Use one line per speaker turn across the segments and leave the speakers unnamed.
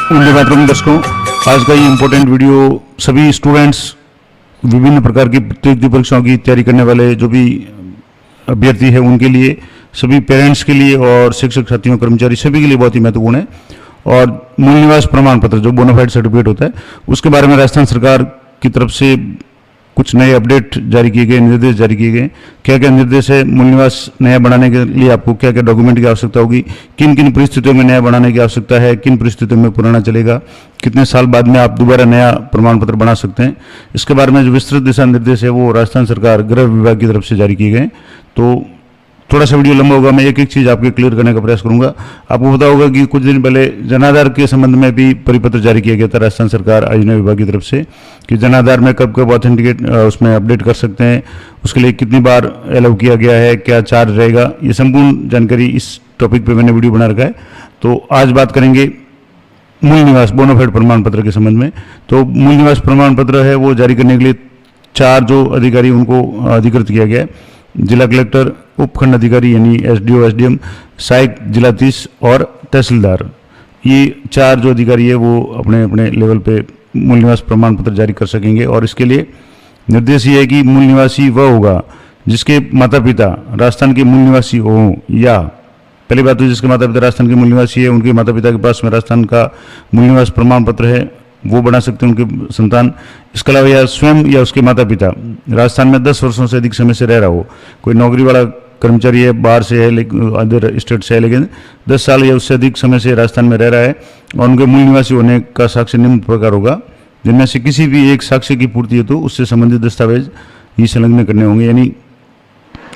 वंदे मातरम दर्शकों, आज का ये इम्पोर्टेंट वीडियो सभी स्टूडेंट्स, विभिन्न प्रकार की प्रतियोगिता परीक्षाओं की तैयारी करने वाले जो भी अभ्यर्थी है उनके लिए, सभी पेरेंट्स के लिए और शिक्षक साथियों कर्मचारी सभी के लिए बहुत ही महत्वपूर्ण है। और मूल निवास प्रमाण पत्र जो बोनाफाइड सर्टिफिकेट होता है, उसके बारे में राजस्थान सरकार की तरफ से कुछ नए अपडेट जारी किए गए, निर्देश जारी किए गए। क्या क्या निर्देश है, मूल निवास नया बनाने के लिए आपको क्या क्या डॉक्यूमेंट की आवश्यकता होगी, किन किन परिस्थितियों में नया बनाने की आवश्यकता है, किन परिस्थितियों में पुराना चलेगा, कितने साल बाद में आप दोबारा नया प्रमाण पत्र बना सकते हैं, इसके बारे में जो विस्तृत दिशा निर्देश है वो राजस्थान सरकार गृह विभाग की तरफ से जारी किए गए। तो थोड़ा सा वीडियो लंबा होगा, मैं एक एक चीज़ आपके क्लियर करने का प्रयास करूंगा। आपको पता होगा कि कुछ दिन पहले जनाधार के संबंध में भी परिपत्र जारी किया गया था राजस्थान सरकार आयोजन विभाग की तरफ से कि जनाधार में कब कब ऑथेंटिकेट उसमें अपडेट कर सकते हैं, उसके लिए कितनी बार अलाउ किया गया है, क्या चार्ज रहेगा, ये संपूर्ण जानकारी इस टॉपिक पर मैंने वीडियो बना रखा है। तो आज बात करेंगे मूल निवास बोनाफाइड प्रमाण पत्र के संबंध में। तो मूल निवास प्रमाण पत्र है वो जारी करने के लिए 4 जो अधिकारी उनको अधिकृत किया गया है, जिला कलेक्टर, उपखंड अधिकारी यानी एसडीओ, एसडीएम, सहायक जिला 30 और तहसीलदार। ये 4 जो अधिकारी है वो अपने अपने लेवल पे मूल निवास प्रमाण पत्र जारी कर सकेंगे। और इसके लिए निर्देश ये है कि मूल निवासी वह होगा जिसके माता पिता राजस्थान के मूल निवासी हों, या पहली बात तो जिसके माता पिता राजस्थान के मूल निवासी है उनके माता पिता के पास में राजस्थान का मूल निवास प्रमाण पत्र है, वो बना सकते हैं उनके संतान। इसके अलावा या स्वयं या उसके माता पिता राजस्थान में 10 वर्षों से अधिक समय से रह रहा हो, कोई नौकरी वाला कर्मचारी है, बाहर से है, लेकिन अदर स्टेट से है, लेकिन 10 साल या उससे अधिक समय से राजस्थान में रह रहा है और उनके मूल निवासी होने का साक्ष्य निम्न प्रकार होगा, जिनमें से किसी भी एक साक्ष्य की पूर्ति है तो उससे संबंधित दस्तावेज ही संलग्न करने होंगे। यानी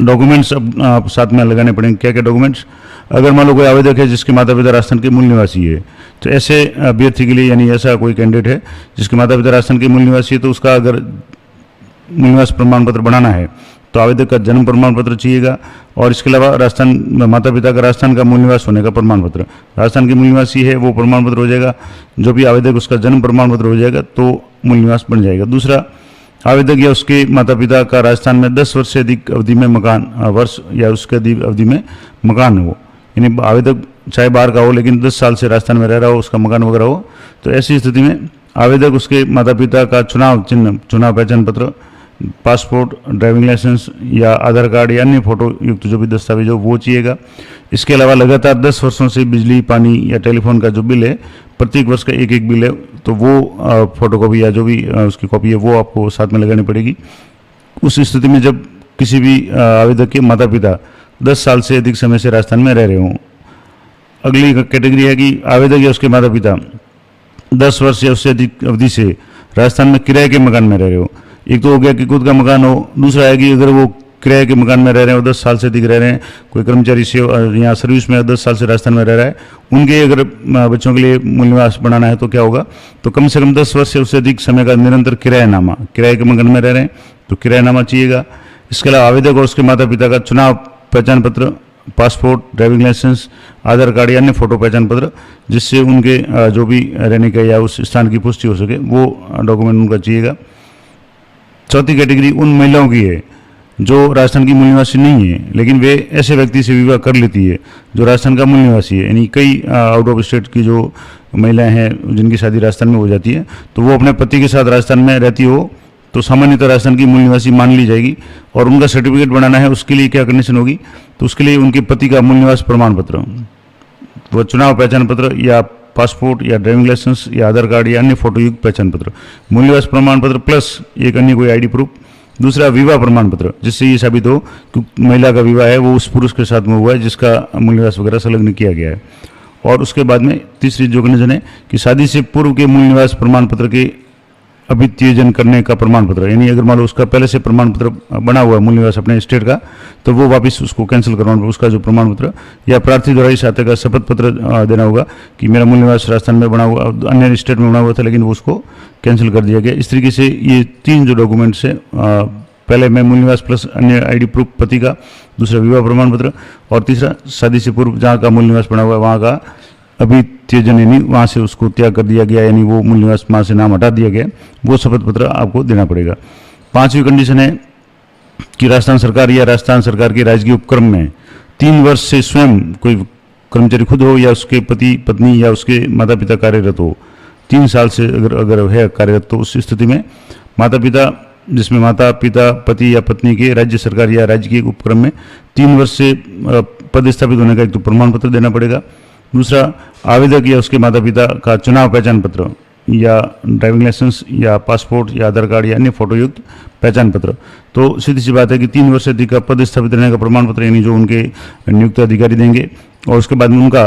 डॉक्यूमेंट्स अब आप साथ में लगाने पड़ेंगे। क्या क्या डॉक्यूमेंट्स? अगर मान लो कोई आवेदक है जिसके माता पिता राजस्थान के मूल निवासी है, तो ऐसे अभ्यर्थी के लिए, यानी ऐसा कोई कैंडिडेट है जिसके माता पिता राजस्थान के मूल निवासी है, तो उसका अगर मूल निवास प्रमाण पत्र बनाना है तो आवेदक का जन्म प्रमाण पत्र चाहिएगा। और इसके अलावा राजस्थान माता पिता का राजस्थान का मूल निवास होने का प्रमाण पत्र, राजस्थान के मूल निवासी है वो प्रमाण पत्र हो जाएगा। जो भी आवेदक उसका जन्म प्रमाण पत्र हो जाएगा तो मूल निवास बन जाएगा। दूसरा, आवेदक या उसके माता पिता का राजस्थान में 10 वर्ष से अधिक अवधि में मकान, वर्ष या उसके अवधि में मकान हो, यानी आवेदक चाहे बाहर का हो लेकिन 10 साल से राजस्थान में रह रहा हो, उसका मकान वगैरह हो, तो ऐसी स्थिति में आवेदक उसके माता पिता का चुनाव चिन्ह, चुनाव पहचान पत्र, पासपोर्ट, ड्राइविंग लाइसेंस या आधार कार्ड या अन्य फोटो युक्त जो भी दस्तावेज हो वो चाहिएगा। इसके अलावा लगातार 10 वर्षों से बिजली, पानी या टेलीफोन का जो बिल है, प्रत्येक वर्ष का एक एक बिल है, तो वो फोटोकॉपी या जो भी उसकी कॉपी है वो आपको साथ में लगानी पड़ेगी। उस स्थिति में जब किसी भी आवेदक के माता पिता 10 साल से अधिक समय से राजस्थान में रह रहे हों। अगली कैटेगरी है कि आवेदक या उसके माता पिता 10 वर्ष या उससे अधिक अवधि से राजस्थान में किराए के मकान में रह रहे हो। एक तो हो गया कि खुद का मकान हो, दूसरा है कि अगर वो किराए के मकान में रह रहे हैं और 10 साल से अधिक रह रहे हैं, कोई कर्मचारी से यहाँ सर्विस में 10 साल से राजस्थान में रह रहा है, उनके अगर बच्चों के लिए मूल निवास बनाना है तो क्या होगा, तो कम से कम 10 वर्ष से उससे अधिक समय का निरंतर किरायानामा, किराए के मकान में रह रहे हैं तो किरायानामा चाहिएगा। इसके अलावा आवेदक और उसके माता पिता का चुनाव पहचान पत्र, पासपोर्ट, ड्राइविंग लाइसेंस, आधार कार्ड या अन्य फोटो पहचान पत्र, जिससे उनके जो भी रहने का या उस स्थान की पुष्टि हो सके, वो डॉक्यूमेंट उनका चाहिएगा। चौथी कैटेगरी उन महिलाओं की है जो राजस्थान की मूल निवासी नहीं है लेकिन वे ऐसे व्यक्ति से विवाह कर लेती है जो राजस्थान का मूल निवासी है। यानी कई आउट ऑफ स्टेट की जो महिलाएं हैं जिनकी शादी राजस्थान में हो जाती है, तो वो अपने पति के साथ राजस्थान में रहती हो तो सामान्यतः राजस्थान की मूल निवासी मान ली जाएगी। और उनका सर्टिफिकेट बनाना है, उसके लिए क्या कंडीशन होगी, तो उसके लिए उनके पति का मूल निवास प्रमाण पत्र, वो चुनाव पहचान पत्र या पासपोर्ट या ड्राइविंग लाइसेंस या आधार कार्ड या अन्य फोटोयुक्त पहचान पत्र, मूल निवास प्रमाण पत्र प्लस एक अन्य कोई आईडी प्रूफ। दूसरा, विवाह प्रमाण पत्र, जिससे ये साबित हो कि महिला का विवाह है वो उस पुरुष के साथ में हुआ है जिसका मूल निवास वगैरह संलग्न किया गया है। और उसके बाद में तीसरी जो कंडीशन है कि शादी से पूर्व के मूल निवास प्रमाण पत्र के अभित्यजन करने का प्रमाण पत्र, यानी अगर मान लो उसका पहले से प्रमाण पत्र बना हुआ है मूल निवास अपने स्टेट का, तो वो वापस उसको कैंसिल करवाना, उसका जो प्रमाण पत्र या प्रार्थी द्वारा इस आते का शपथ पत्र देना होगा कि मेरा मूल निवास राजस्थान में बना हुआ, अन्य स्टेट में बना हुआ था लेकिन वो उसको कैंसिल कर दिया गया। इस तरीके से ये 3 जो डॉक्यूमेंट्स है, पहले में मूल निवास प्लस अन्य आईडी प्रूफ पति का, दूसरा विवाह प्रमाण पत्र और तीसरा शादी से पूर्व जहाँ का मूल निवास बना हुआ है वहाँ का अभित्यजन, यानी वहाँ से उसको त्याग कर दिया गया, यानी वो मूल निवास वहाँ से नाम हटा दिया गया, वो शपथ पत्र आपको देना पड़ेगा। 5वीं कंडीशन है कि राजस्थान सरकार या राजस्थान सरकार के राजकीय उपक्रम में 3 वर्ष से स्वयं कोई कर्मचारी खुद हो या उसके पति पत्नी या उसके माता पिता कार्यरत हो, 3 साल से अगर है कार्यरत, तो उस स्थिति में माता पिता, जिसमें माता पिता पति या पत्नी के राज्य सरकार या राज्य के उपक्रम में 3 वर्ष से पद स्थापित होने का एक तो प्रमाण पत्र देना पड़ेगा। दूसरा, आवेदक या उसके माता पिता का चुनाव पहचान पत्र या ड्राइविंग लाइसेंस या पासपोर्ट या आधार कार्ड या अन्य फोटो युक्त पहचान पत्र। तो सीधी सी बात है कि 3 वर्ष से अधिक का पद स्थापित रहने का प्रमाण पत्र, यानी जो उनके नियुक्त अधिकारी देंगे, और उसके बाद में उनका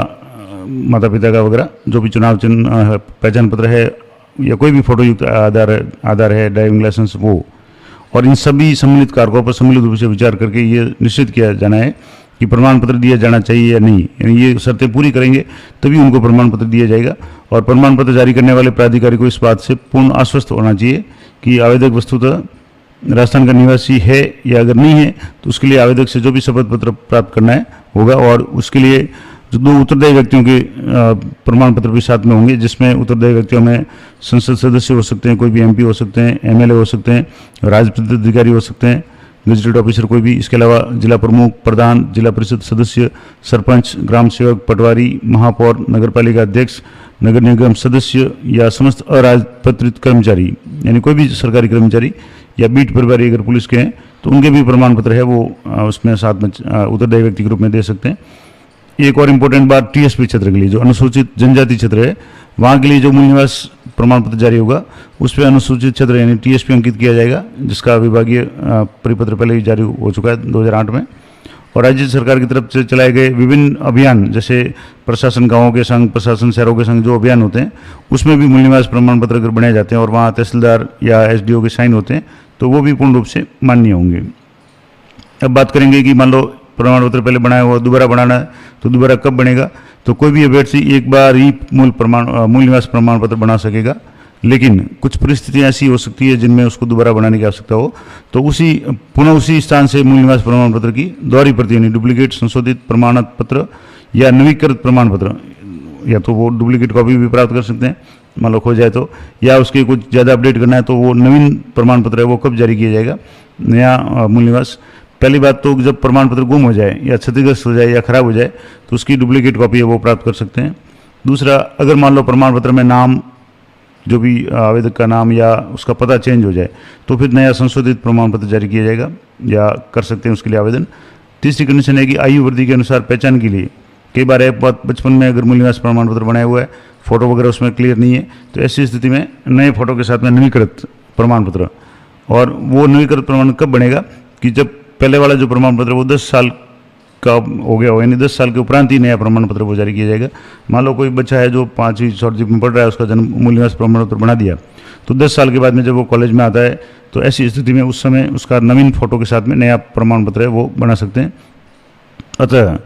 माता पिता का वगैरह जो भी चुनाव चिन्ह पहचान पत्र है या कोई भी फोटो युक्त आधार है, ड्राइविंग लाइसेंस, वो, और इन सभी सम्मिलित कारकों पर सम्मिलित रूप से विचार करके ये निश्चित किया जाना है कि प्रमाण पत्र दिया जाना चाहिए या नहीं। यानी ये शर्तें पूरी करेंगे तभी उनको प्रमाण पत्र दिया जाएगा। और प्रमाण पत्र जारी करने वाले प्राधिकारी को इस बात से पूर्ण आश्वस्त होना चाहिए कि आवेदक वस्तुतः राजस्थान का निवासी है, या अगर नहीं है तो उसके लिए आवेदक से जो भी शपथ पत्र प्राप्त करना है होगा, और उसके लिए जो 2 उत्तरदायी व्यक्तियों के प्रमाण पत्र भी साथ में होंगे, जिसमें उत्तरदायी व्यक्तियों में संसद सदस्य हो सकते हैं, कोई भी MP हो सकते हैं, MLA हो सकते हैं, राजपत्रित अधिकारी हो सकते हैं, गजेटेड ऑफिसर कोई भी, इसके अलावा जिला प्रमुख, प्रधान, जिला परिषद सदस्य, सरपंच, ग्राम सेवक, पटवारी, महापौर, नगरपालिका अध्यक्ष, नगर निगम सदस्य या समस्त अराजपत्रित कर्मचारी, यानी कोई भी सरकारी कर्मचारी या बीट प्रभारी अगर पुलिस के हैं तो उनके भी प्रमाण पत्र है वो उसमें साथ में उत्तरदायी व्यक्ति के रूप में दे सकते हैं। एक और इम्पोर्टेंट बात, TSP क्षेत्र के लिए, जो अनुसूचित जनजाति क्षेत्र है, वहाँ के लिए जो मूल निवास प्रमाण पत्र जारी होगा उस पर अनुसूचित क्षेत्र यानी TSP अंकित किया जाएगा, जिसका विभागीय परिपत्र पहले ही जारी हो चुका है 2008 में। और राज्य सरकार की तरफ से चलाए गए विभिन्न अभियान, जैसे प्रशासन गाँवों के संग, प्रशासन शहरों के संग जो अभियान होते हैं, उसमें भी मूल निवास प्रमाण पत्र अगर बनाए जाते हैं और वहाँ तहसीलदार या SDO के साइन होते हैं तो वो भी पूर्ण रूप से मान्य होंगे। अब बात करेंगे कि मान लो प्रमाण पत्र पहले बनाया हुआ दोबारा बनाना है तो दोबारा कब बनेगा। तो कोई भी अभ्यर्थी एक बार ही मूल निवास प्रमाण पत्र बना सकेगा, लेकिन कुछ परिस्थितियां ऐसी हो सकती है जिनमें उसको दोबारा बनाने की आवश्यकता हो, तो पुनः उसी स्थान से मूल निवास प्रमाण पत्र की दोहरी प्रति यानी डुप्लीकेट संशोधित प्रमाण पत्र या नवीकृत प्रमाण पत्र, या तो वो डुप्लीकेट कॉपी भी प्राप्त कर सकते हैं मान लो खो जाए तो, या उसके कुछ ज़्यादा अपडेट करना है तो वो नवीन प्रमाण पत्र है वो कब जारी किया जाएगा नया मूल निवास। पहली बात तो जब प्रमाण पत्र गुम हो जाए या क्षतिग्रस्त हो जाए या खराब हो जाए तो उसकी डुप्लीकेट कॉपी है वो प्राप्त कर सकते हैं। दूसरा, अगर मान लो प्रमाण पत्र में नाम, जो भी आवेदक का नाम या उसका पता चेंज हो जाए तो फिर नया संशोधित प्रमाण पत्र जारी किया जाएगा या कर सकते हैं उसके लिए आवेदन। तीसरी कंडीशन है कि आयु वृद्धि के अनुसार पहचान के लिए, कई बार है बचपन में अगर मूल निवास प्रमाण पत्र बनाया हुआ है, फोटो वगैरह उसमें क्लियर नहीं है, तो ऐसी स्थिति में नए फोटो के साथ में नवीकृत प्रमाण पत्र, और वो नवीकृत प्रमाण कब बनेगा कि जब पहले वाला जो प्रमाण पत्र वो 10 साल का हो गया हो, यानी 10 साल के उपरांत ही नया प्रमाण पत्र वो जारी किया जाएगा। मान लो कोई बच्चा है जो 5वीं 6वीं में पढ़ रहा है, उसका जन्म मूल निवास प्रमाण पत्र बना दिया, तो 10 साल के बाद में जब वो कॉलेज में आता है तो ऐसी स्थिति में उस समय उसका नवीन फोटो के साथ में नया प्रमाण पत्र है वो बना सकते हैं। अतः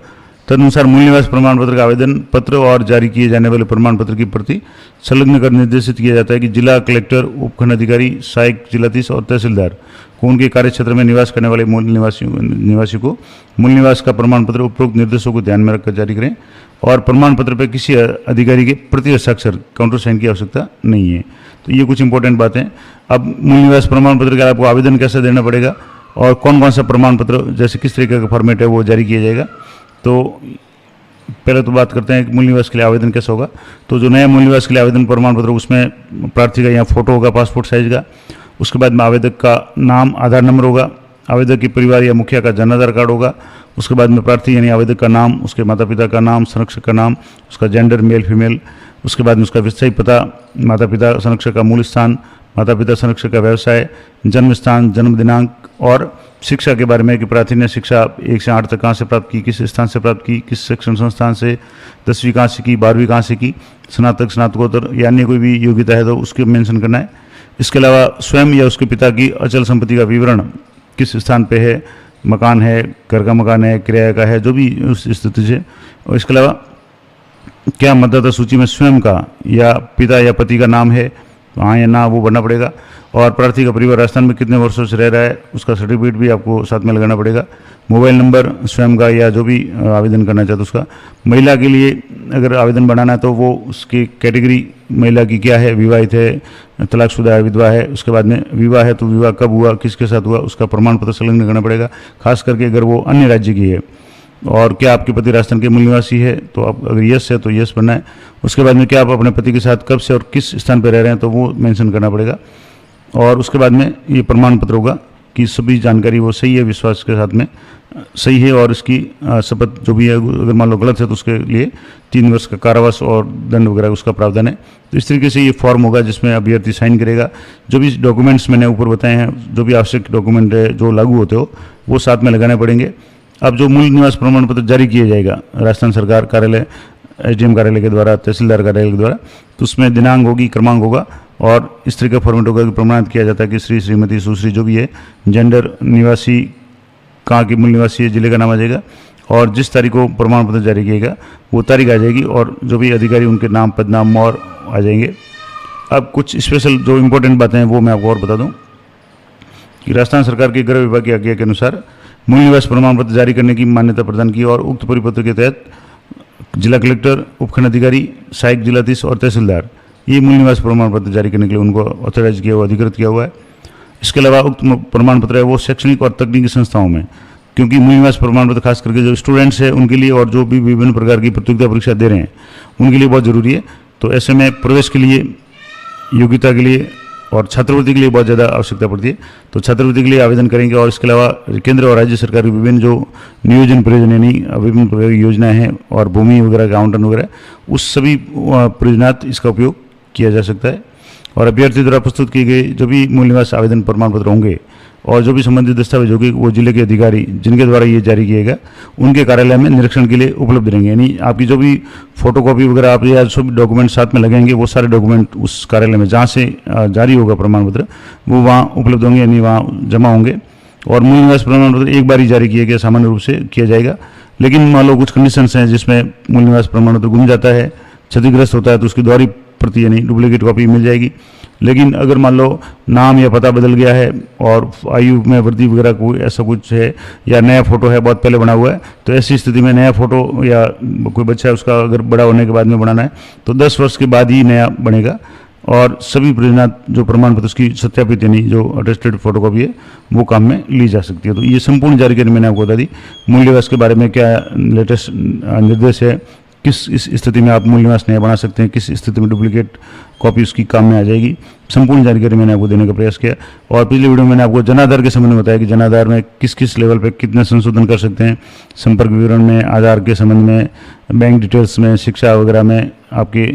तदनुसार मूल निवास प्रमाण पत्र का आवेदन पत्र और जारी किए जाने वाले प्रमाण पत्र की प्रति संलग्न कर निर्देशित किया जाता है कि जिला कलेक्टर, उपखंड अधिकारी, सहायक जिलाधीश और तहसीलदार को उनके कार्य क्षेत्र में निवास करने वाले मूल निवासी को मूल निवास का प्रमाण पत्र उपरोक्त निर्देशों को ध्यान में रखकर जारी करें, और प्रमाण पत्र पर किसी अधिकारी के प्रति हस्ताक्षर काउंटर साइन की आवश्यकता नहीं है। तो ये कुछ इंपॉर्टेंट बातें। अब मूल निवास प्रमाण पत्र का आपको आवेदन कैसे देना पड़ेगा और कौन कौन सा प्रमाण पत्र, जैसे किस तरीके का फॉर्मेट है वो जारी किया जाएगा। तो पहले तो बात करते हैं कि मूल निवास के लिए आवेदन कैसा होगा। तो जो नया मूल निवास के लिए आवेदन प्रमाण पत्र, उसमें प्रार्थी का यहाँ फोटो होगा पासपोर्ट साइज का, उसके बाद में आवेदक का नाम, आधार नंबर होगा, आवेदक के परिवार या मुखिया का जन आधार कार्ड होगा, उसके बाद में प्रार्थी यानी आवेदक का नाम, उसके माता पिता का नाम, संरक्षक का नाम, उसका जेंडर मेल फीमेल, उसके बाद में उसका विषय पता, माता पिता संरक्षक का मूल स्थान, माता पिता संरक्षक का व्यवसाय, जन्म स्थान, जन्म दिनांक, और शिक्षा के बारे में कि प्रार्थी ने शिक्षा 1 से 8 तक कहाँ से प्राप्त की, किस स्थान से प्राप्त की, किस शिक्षण संस्थान से, 10वीं कहाँ से की, 12वीं कहाँ से की, स्नातक, स्नातकोत्तर या अन्य कोई भी योग्यता है तो उसके मेंशन करना है। इसके अलावा स्वयं या उसके पिता की अचल संपत्ति का विवरण, किस स्थान पे है, मकान है, घर का मकान है, किराया का है, जो भी उस स्थिति से। और इसके अलावा क्या मतदाता सूची में स्वयं का या पिता या पति का नाम है, हाँ या ना, वो भरना पड़ेगा। और प्रार्थी का परिवार राजस्थान में कितने वर्षों से रह रहा है उसका सर्टिफिकेट भी आपको साथ में लगाना पड़ेगा। मोबाइल नंबर स्वयं का या जो भी आवेदन करना चाहते उसका। महिला के लिए अगर आवेदन बनाना है तो वो उसकी कैटेगरी महिला की क्या है, विवाहित है, तलाकशुदा है, विधवा है। उसके बाद में विवाह है तो विवाह कब हुआ, किसके साथ हुआ, उसका प्रमाण पत्र संलग्न करना पड़ेगा, खास करके अगर वो अन्य राज्य की है। और क्या आपके पति राजस्थान के मूल निवासी है, तो आप अगर यस है तो यस भरना है। उसके बाद में क्या आप अपने पति के साथ कब से और किस स्थान पर रह रहे हैं, तो वो मेंशन करना पड़ेगा। और उसके बाद में ये प्रमाण पत्र होगा कि सभी जानकारी वो सही है, विश्वास के साथ में सही है, और इसकी शपथ जो भी है अगर मान लो गलत है तो उसके लिए 3 वर्ष का कारावास और दंड वगैरह उसका प्रावधान है। तो इस तरीके से ये फॉर्म होगा जिसमें अभ्यर्थी साइन करेगा। जो भी डॉक्यूमेंट्स मैंने ऊपर बताए हैं, जो भी आवश्यक डॉक्यूमेंट है जो लागू होते हो वो साथ में लगाने पड़ेंगे। अब जो मूल निवास प्रमाण पत्र जारी किया जाएगा राजस्थान सरकार कार्यालय, एसडीएम कार्यालय के द्वारा, तहसीलदार कार्यालय के द्वारा, तो उसमें दिनांक होगी, क्रमांक होगा और इस तरह का फॉर्मेट होगा कि प्रमाणित किया जाता है कि श्री, श्रीमती, सुश्री जो भी है, जेंडर, निवासी, कहाँ के मूल निवासी है, जिले का नाम आ जाएगा और जिस तारीख को प्रमाण पत्र जारी किएगा वो तारीख आ जाएगी और जो भी अधिकारी उनके नाम, पद नाम और आ जाएंगे। अब कुछ स्पेशल जो इम्पोर्टेंट बातें हैं वो मैं आपको और बता दूं कि राजस्थान सरकार के गृह विभाग की आज्ञा के अनुसार मूल निवास प्रमाण पत्र जारी करने की मान्यता प्रदान की और उक्त परिपत्र के तहत जिला कलेक्टर, उपखंड अधिकारी, सहायक जिलाधीश और तहसीलदार ये मूल निवास प्रमाण पत्र जारी करने के लिए उनको ऑथराइज किया हुआ, अधिकृत किया हुआ है। इसके अलावा उक्त प्रमाण पत्र है वो शैक्षणिक और तकनीकी संस्थाओं में, क्योंकि मूल निवास प्रमाण पत्र खास करके जो स्टूडेंट्स हैं उनके लिए और जो भी विभिन्न प्रकार की प्रतियोगिता परीक्षा दे रहे हैं उनके लिए बहुत ज़रूरी है। तो ऐसे में प्रवेश के लिए, योग्यता के लिए और छात्रवृत्ति के लिए बहुत ज़्यादा आवश्यकता पड़ती है। तो छात्रवृत्ति के लिए आवेदन करेंगे और इसके अलावा केंद्र और राज्य सरकार की विभिन्न जो नियोजन प्रयोजन यानी विभिन्न प्रकार की योजनाएँ हैं और भूमि वगैरह का आवंटन वगैरह, उस सभी प्रयोजनार्थ इसका उपयोग किया जा सकता है। और अभ्यर्थी द्वारा प्रस्तुत किए गए जो भी मूल निवास आवेदन प्रमाण पत्र होंगे और जो भी संबंधित दस्तावेज होंगे वो जिले के अधिकारी जिनके द्वारा ये जारी किएगा उनके कार्यालय में निरीक्षण के लिए उपलब्ध रहेंगे। यानी आपकी जो भी फोटोकॉपी वगैरह आप या जो भी डॉक्यूमेंट साथ में लगेंगे वो सारे डॉक्यूमेंट उस कार्यालय में जहाँ से जारी होगा प्रमाण पत्र वो वहाँ उपलब्ध होंगे, यानी वहाँ जमा होंगे। और मूल निवास प्रमाण पत्र एक बार ही जारी किया गया सामान्य रूप से किया जाएगा, लेकिन मान लो कुछ कंडीशंस हैं जिसमें मूल निवास प्रमाण पत्र गुम जाता है, क्षतिग्रस्त होता है तो उसकी दोहरी प्रति यानी डुप्लीकेट कॉपी मिल जाएगी। लेकिन अगर मान लो नाम या पता बदल गया है और आयु में वृद्धि वगैरह कोई ऐसा कुछ है या नया फोटो है बहुत पहले बना हुआ है, तो ऐसी स्थिति में नया फोटो या कोई बच्चा है उसका अगर बड़ा होने के बाद में बनाना है तो 10 वर्ष के बाद ही नया बनेगा। और सभी प्रयोजनार्थ जो प्रमाण पत्र उसकी सत्यापित यानी जो अटेस्टेड फोटोकॉपी है वो काम में ली जा सकती है। तो ये संपूर्ण जानकारी मैंने आपको बता दी। मूल निवास के बारे में क्या लेटेस्ट निर्देश है, किस इस स्थिति में आप मूल निवास नया बना सकते हैं, किस स्थिति में डुप्लीकेट कॉपी उसकी काम में आ जाएगी, संपूर्ण जानकारी मैंने आपको देने का प्रयास किया। और पिछले वीडियो में मैंने आपको जनाधार के संबंध में बताया कि जनाधार में किस किस लेवल पे कितने संशोधन कर सकते हैं, संपर्क विवरण में, आधार के संबंध में, बैंक डिटेल्स में, शिक्षा वगैरह में। आपके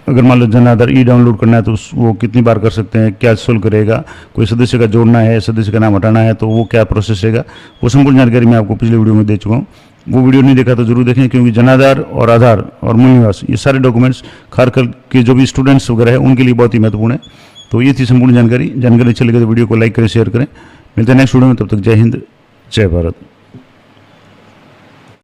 अगर मान लो जनाधार डाउनलोड करना है तो वो कितनी बार कर सकते हैं, क्या शुल्क रहेगा, कोई सदस्य का जोड़ना है, सदस्य का नाम हटाना है तो वो क्या प्रोसेस रहेगा, वो संपूर्ण जानकारी मैं आपको पिछले वीडियो में दे चुका हूँ। वो वीडियो नहीं देखा तो जरूर देखें, क्योंकि जनाधार और आधार और मूल निवास ये सारे डॉक्यूमेंट्स खासकर के जो भी स्टूडेंट्स वगैरह है उनके लिए बहुत ही महत्वपूर्ण है। तो ये थी संपूर्ण जानकारी। अच्छी लगे तो वीडियो को लाइक करें, शेयर करें। मिलते हैं नेक्स्ट वीडियो में, तब तक जय हिंद, जय भारत।